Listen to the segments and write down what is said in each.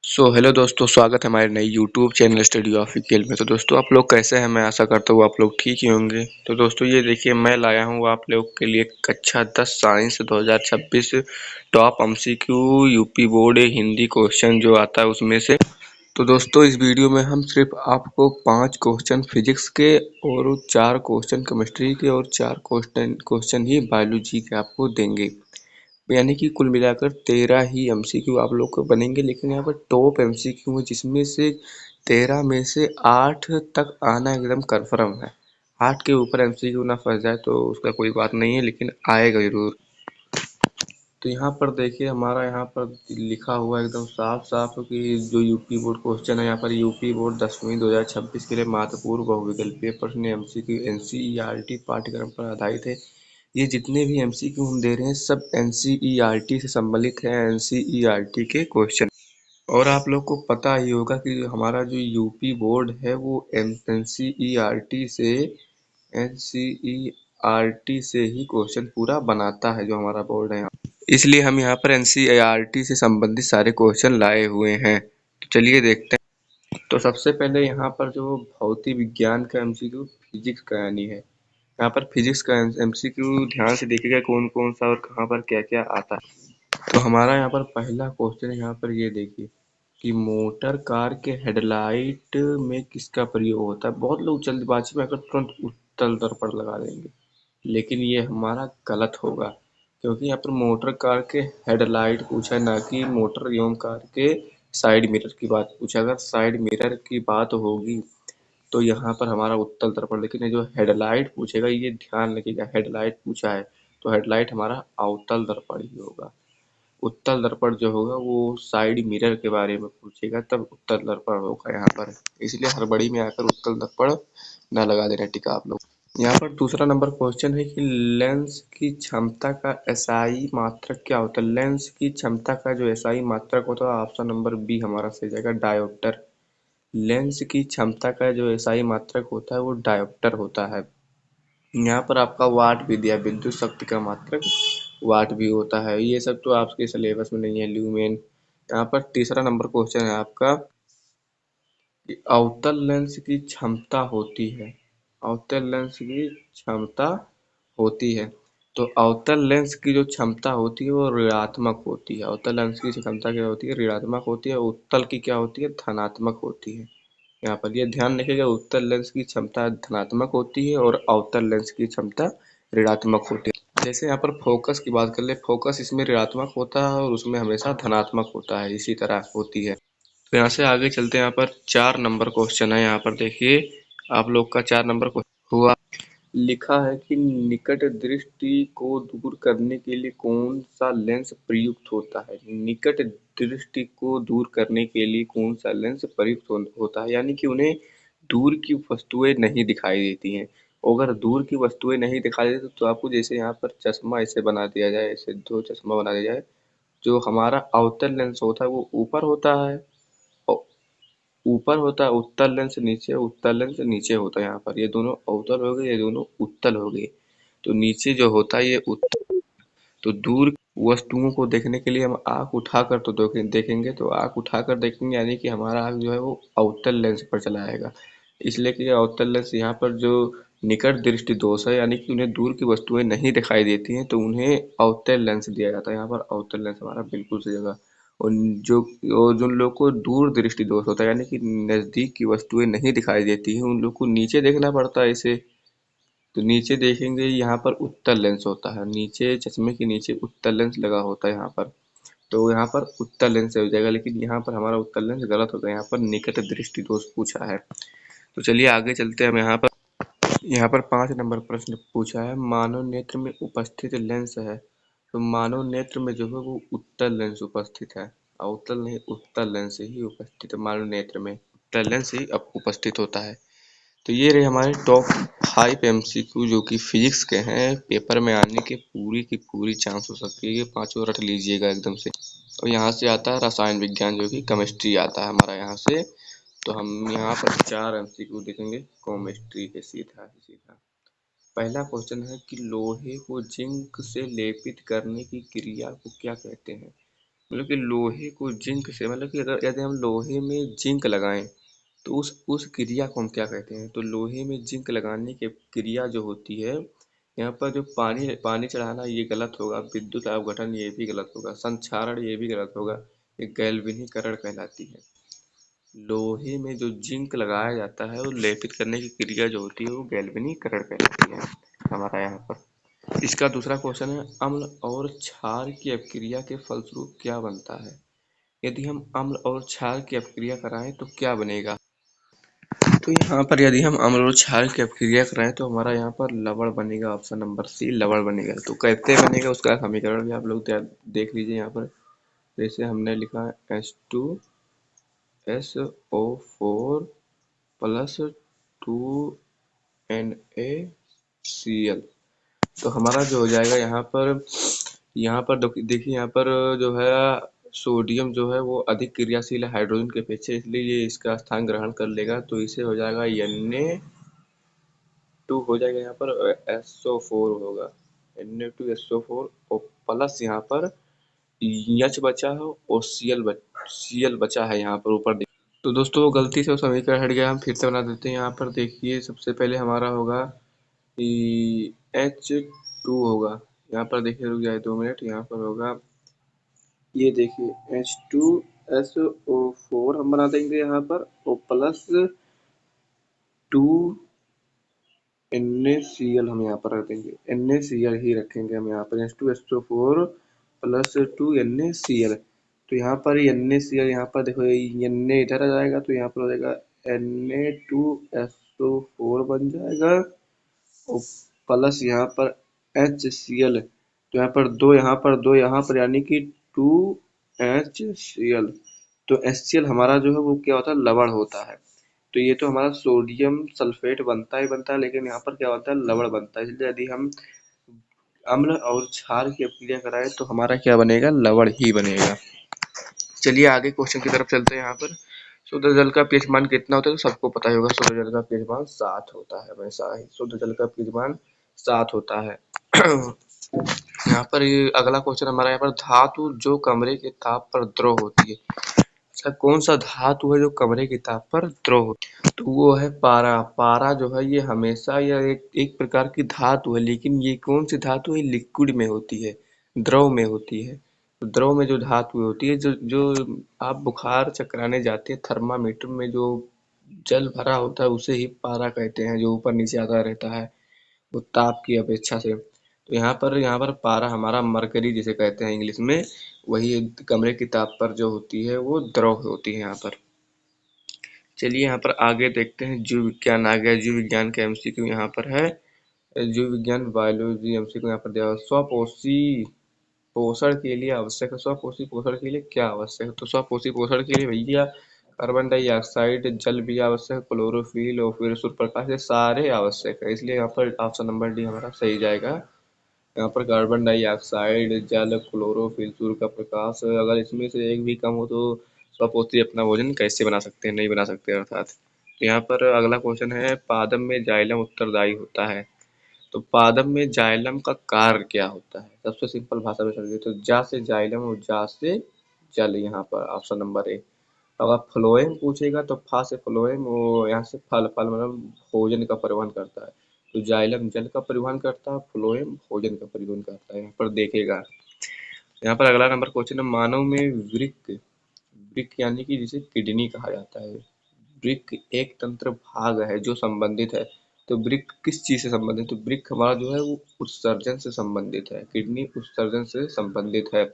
Hello दोस्तों, स्वागत है हमारे नए यूट्यूब चैनल स्टडी ऑफिशियल में। तो दोस्तों, आप लोग कैसे हैं? मैं आशा करता हूँ आप लोग ठीक ही होंगे। तो दोस्तों, ये देखिए मैं लाया हूँ आप लोग के लिए कक्षा 10 science 2026 top MCQ UP board Hindi question जो आता है उसमें से। तो दोस्तों, इस वीडियो में हम सिर्फ आपको 5 क्वेश्चन फिजिक्स के और 4 क्वेश्चन केमिस्ट्री के और 4 क्वेश्चन क्वेश्चन ही बायोलॉजी के आपको देंगे। यानी कि कुल मिलाकर 13 ही एमसीक्यू आप लोग को बनेंगे, लेकिन यहाँ पर टॉप एमसीक्यू है जिसमें से 13 में से 8 तक आना एकदम कन्फर्म है। 8 के ऊपर एमसीक्यू ना फंस जाए तो उसका कोई बात नहीं है, लेकिन आएगा जरूर। तो यहाँ पर देखिए हमारा यहाँ पर लिखा हुआ एकदम साफ साफ कि जो यूपी बोर्ड क्वेश्चन है, यहाँ पर यूपी बोर्ड 10वीं 2026 के लिए महत्वपूर्ण बहुविकल्पीय प्रश्न एमसीक्यू एनसीईआरटी पाठ्यक्रम पर आधारित है। ये जितने भी एमसीक्यू हम दे रहे हैं सब एनसीईआरटी से संबंधित है, एनसीईआरटी के क्वेश्चन। और आप लोग को पता ही होगा कि हमारा जो यूपी बोर्ड है वो एनसीईआरटी से एनसीईआरटी से ही क्वेश्चन पूरा बनाता है, जो हमारा बोर्ड है। इसलिए हम यहाँ पर एनसीईआरटी से संबंधित सारे क्वेश्चन लाए हुए हैं। तो चलिए देखते हैं। तो सबसे पहले यहाँ पर जो भौतिक विज्ञान का एमसीक्यू फिजिक्स का यानी है, यहाँ पर फिजिक्स का एमसीक्यू ध्यान से देखिएगा कौन कौन सा और कहाँ पर क्या क्या आता है। तो हमारा यहाँ पर पहला क्वेश्चन है, यहाँ पर ये देखिए कि मोटर कार के हेडलाइट में किसका प्रयोग होता है। बहुत लोग जल्दबाजी में अगर तुरंत उत्तल दर्पण लगा देंगे, लेकिन ये हमारा गलत होगा, क्योंकि यहाँ पर मोटर कार के हेडलाइट पूछा है, ना कि मोटर एवं कार के साइड मिरर की बात पूछा। अगर साइड मिरर की बात होगी तो यहाँ पर हमारा उत्तल दर्पण, लेकिन ये जो हेडलाइट पूछेगा ये ध्यान रखिएगा, हेडलाइट पूछा है तो हेडलाइट हमारा अवतल दर्पण ही होगा। उत्तल दर्पण जो होगा वो साइड मिरर के बारे में पूछेगा, तब उत्तल दर्पण होगा यहाँ पर। इसलिए हड़बड़ी में आकर उत्तल दर्पण ना लगा देना, टीका आप लोग। यहाँ पर दूसरा नंबर क्वेश्चन है कि लेंस की क्षमता का एसआई मात्रक क्या होता है। लेंस की क्षमता का जो एसआई मात्रक होता है, ऑप्शन नंबर बी हमारा सही जाएगा, डायोप्टर। लेंस की क्षमता का जो एसआई मात्रक होता है वो डायोप्टर होता है। यहाँ पर आपका वाट भी दिया, विद्युत शक्ति का मात्रक वाट भी होता है। ये सब तो आपके सिलेबस में नहीं है, ल्यूमेन। यहाँ पर तीसरा नंबर क्वेश्चन है आपका कि अवतल लेंस की क्षमता होती है। अवतल लेंस की क्षमता होती है, तो अवतल लेंस की जो क्षमता होती है वो ऋणात्मक होती है। अवतल लेंस की क्षमता क्या होती है? ऋणात्मक होती है। उत्तल की क्या होती है? धनात्मक होती है। यहाँ पर ये ध्यान रखिएगा, उत्तल लेंस की क्षमता धनात्मक होती है और अवतल लेंस की क्षमता ऋणात्मक होती है। जैसे यहाँ पर फोकस की बात कर ले, फोकस इसमें ऋणात्मक होता है और उसमें हमेशा धनात्मक होता है, इसी तरह होती है। तो यहाँ से आगे चलते हैं। यहाँ पर 4 नंबर क्वेश्चन है। यहाँ पर देखिए आप लोग का 4 नंबर क्वेश्चन हुआ, लिखा है कि निकट दृष्टि को दूर करने के लिए कौन सा लेंस प्रयुक्त होता है। निकट दृष्टि को दूर करने के लिए कौन सा लेंस प्रयुक्त होता है, यानी कि उन्हें दूर की वस्तुएं नहीं दिखाई देती हैं। अगर दूर की वस्तुएं नहीं दिखाई देती तो आपको जैसे यहाँ पर चश्मा ऐसे बना दिया जाए, ऐसे दो चश्मा बना दिया जाए। जो हमारा अवतल लेंस होता है वो ऊपर होता है, ऊपर होता है उत्तल लेंस, नीचे उत्तल लेंस नीचे होता है। यहाँ पर ये दोनों अवतल हो गए, ये दोनों उत्तल हो गए। तो नीचे जो होता है ये उत्तल। तो दूर वस्तुओं को देखने के लिए हम आँख उठाकर तो देखेंगे, तो आँख उठाकर देखेंगे यानी कि हमारा आँख जो है वो अवतल लेंस पर चला आएगा। इसलिए कि अवतल लेंस यहाँ पर जो निकट दृष्टि दोष है, यानी कि उन्हें दूर की वस्तुएं नहीं दिखाई देती हैं, तो उन्हें अवतल लेंस दिया जाता है। यहाँ पर अवतल लेंस हमारा बिल्कुल सही जगह। और जो और जिन लोग को दूर दृष्टि दोष होता है, यानी कि नजदीक की वस्तुएं नहीं दिखाई देती हैं, उन लोग को नीचे देखना पड़ता है इसे। तो नीचे देखेंगे यहाँ पर उत्तल लेंस होता है, नीचे चश्मे के नीचे उत्तल लेंस लगा होता है यहाँ पर। तो यहाँ पर उत्तल लेंस हो जाएगा, लेकिन यहाँ पर हमारा उत्तल लेंस गलत होता है, यहाँ पर निकट दृष्टि दोष पूछा है। तो चलिए आगे चलते हैं। हम यहाँ पर 5 नंबर प्रश्न पूछा है, मानव नेत्र में उपस्थित लेंस है। तो मानव नेत्र में जो है वो उत्तल लेंस उपस्थित है, अवतल नहीं, उत्तल लेंस ही उपस्थित है। मानव नेत्र में उत्तल लेंस ही अब उपस्थित होता है। तो ये रहे हमारे टॉप 5 एमसीक्यू जो कि फिजिक्स के हैं, पेपर में आने के पूरी की पूरी चांस हो सकती है। ये पांचों रट लीजिएगा एकदम से। और यहाँ से आता है रसायन विज्ञान, जो कि केमिस्ट्री आता है हमारा यहाँ से। तो हम यहाँ पर 4 एमसीक्यू देखेंगे केमिस्ट्री के, सीधा सीधा। पहला क्वेश्चन है कि लोहे को जिंक से लेपित करने की क्रिया को क्या कहते हैं। मतलब कि लोहे को जिंक से, मतलब कि अगर यदि हम लोहे में जिंक लगाएं तो उस क्रिया को हम क्या कहते हैं? तो लोहे में जिंक लगाने की क्रिया जो होती है, यहाँ पर जो पानी पानी चढ़ाना ये गलत होगा, विद्युत अपघटन ये भी गलत होगा, संक्षारण ये भी गलत होगा, ये गैल्वेनीकरण कहलाती है। लोहे में जो जिंक लगाया जाता है वो लेपित करने की क्रिया जो होती है वो गैल्वेनीकरण कहलाती है हमारा यहाँ पर। इसका दूसरा क्वेश्चन है, अम्ल और क्षार की अपक्रिया के फलस्वरूप क्या बनता है? यदि हम अम्ल और क्षार की अपक्रिया कराएं तो क्या बनेगा? तो यहाँ पर यदि हम अम्ल और क्षार की अपक्रिया कराएं तो हमारा यहाँ पर लवण बनेगा, ऑप्शन नंबर सी लवण बनेगा। तो कैसे बनेगा उसका समीकरण भी आप लोग देख लीजिए यहाँ पर। जैसे हमने लिखा है H2SO4 प्लस 2NaCl। तो हमारा जो हो जाएगा यहाँ पर देखिए यहाँ पर जो है सोडियम जो है वो अधिक क्रियाशील है हाइड्रोजन के अपेक्षा, इसलिए ये इसका स्थान ग्रहण कर लेगा। तो इसे हो जाएगा Na2 हो जाएगा, यहाँ पर SO4 होगा, Na2SO4 और प्लस यहाँ पर H बचा है और Cl बचा है यहाँ पर ऊपर। तो दोस्तों वो गलती से वो समीकरण हट गया, हम फिर से बना देते हैं। यहाँ पर देखिए सबसे पहले हमारा होगा H2 होगा, यहाँ पर देखिए रुक जाए 2 मिनट, यहाँ पर होगा ये देखिए H2SO4 हम बना देंगे यहाँ पर और प्लस 2NaCl हम यहाँ पर रख देंगे, NaCl ही रखेंगे हम यहाँ पर, H2SO4 प्लस 2NaCl। तो यहाँ पर NaCl यहाँ पर देखो Na इधर आ जाएगा तो यहाँ पर हो जाएगा Na2SO4 बन जाएगा और प्लस यहाँ पर HCl। तो यहाँ पर यानी कि 2HCl। तो HCl हमारा जो है वो क्या होता है? लवण होता है। तो ये तो हमारा सोडियम सल्फेट बनता ही बनता है, लेकिन यहाँ पर क्या होता है? लवण बनता है। इसलिए यदि हम अम्ल और क्षार की अपक्रिया कराएं तो हमारा क्या बनेगा? लवण ही बनेगा। चलिए आगे क्वेश्चन की तरफ चलते हैं। यहाँ पर शुद्ध जल का पीएच मान कितना होता है? तो सबको पता ही होगा, शुद्ध जल का पीएच मान 7 होता है। वैसा ही शुद्ध जल का पीएच मान 7 होता है। यहाँ पर ये अगला क्वेश्चन हमारा यहाँ पर, धातु जो कमरे के ताप पर द्रव होती है, अच्छा कौन सा धातु है जो कमरे के ताप पर द्रव होती है? तो वो है पारा। पारा जो है ये हमेशा यह एक प्रकार की धातु है, लेकिन ये कौन सी धातु है? लिक्विड में होती है, द्रव में होती है। तो द्रव में जो धातु होती है, जो जो आप बुखार चकराने जाते हैं, थर्मामीटर में जो जल भरा होता है उसे ही पारा कहते हैं, जो ऊपर नीचे आता रहता है वो ताप की अपेक्षा से। तो यहाँ पर पारा हमारा मरकरी जिसे कहते हैं इंग्लिश में, वही कमरे की ताप पर जो होती है वो द्रव होती है यहाँ पर। चलिए यहाँ पर आगे देखते हैं, जीव विज्ञान आ गया। जीव विज्ञान का एमसीक्यू यहाँ पर है। जीव विज्ञान बायोलॉजी एमसीक्यू यहाँ पर दिया हुआ है। स्वपोषी पोषण के लिए आवश्यक है। स्वपोषी पोषण के लिए क्या आवश्यक है? तो स्वपोषी पोषण के लिए भैया कार्बन डाइऑक्साइड, जल भी आवश्यक, क्लोरोफिल और फिर सूर्य प्रकाश, ये सारे आवश्यक है। इसलिए यहाँ पर ऑप्शन नंबर डी हमारा सही जाएगा। यहाँ पर कार्बन डाइऑक्साइड, जल, क्लोरोफिल, सूर्य का प्रकाश, अगर इसमें से एक भी कम हो तो स्वपोषी अपना भोजन कैसे बना सकते हैं? नहीं बना सकते अर्थात। तो यहाँ पर अगला क्वेश्चन है, पादप में जाइलम उत्तरदायी होता है। तो पादप में जाइलम का कार्य क्या होता है? सबसे सिंपल भाषा में समझिए तो जा से जाइलम और जा से जल, यहाँ पर ऑप्शन नंबर ए। अगर फ्लोएम पूछेगा तो फा से फ्लोएम, वो यहाँ से फल, फल मतलब भोजन का परिवहन करता है। तो जाइलम जल का परिवहन करता है, फ्लोएम भोजन का परिवहन करता है। यहाँ पर देखेगा। यहाँ पर अगला नंबर क्वेश्चन है, मानव में वृक्क, वृक्क यानी कि जिसे किडनी कहा जाता है, वृक्क एक तंत्र भाग है जो संबंधित है। तो वृक्क किस चीज से संबंधित है? तो वृक्क हमारा जो है वो उत्सर्जन से संबंधित है, किडनी उत्सर्जन से संबंधित है,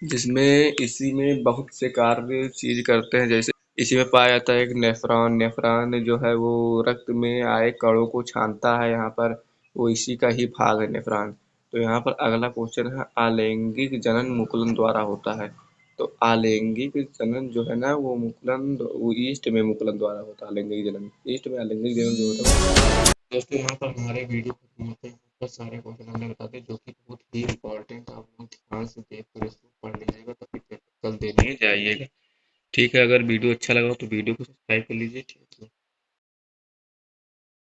जिसमें इसी में बहुत से कार्य चीज करते हैं। जैसे इसी में पाया जाता है एक नेफ्रॉन। नेफ्रॉन जो है वो रक्त में आए कणों को छानता है, यहाँ पर वो इसी का ही भाग है नेफ्रॉन। तो यहाँ पर अगला क्वेश्चन है, अलैंगिक जनन मुकुलन द्वारा होता है। तो अलैंगिक जनन जो है ना वो मुकुलन, वो ईस्ट में मुकुलन द्वारा होता है। अलैंगिक जनन ईस्ट में, अलैंगिक जनन जो होता है। दोस्तों यहाँ पर हमारे वीडियो खत्म होते हैं। बहुत सारे क्वेश्चन हमने बता दिए जो कि बहुत ही इंपॉर्टेंट है। आप लोग ध्यान से देख कर इसको पढ़ लीजिएगा तभी पेपर कल देने जाइएगा। ठीक है, अगर वीडियो अच्छा लगा हो तो वीडियो को सब्सक्राइब कर लीजिए।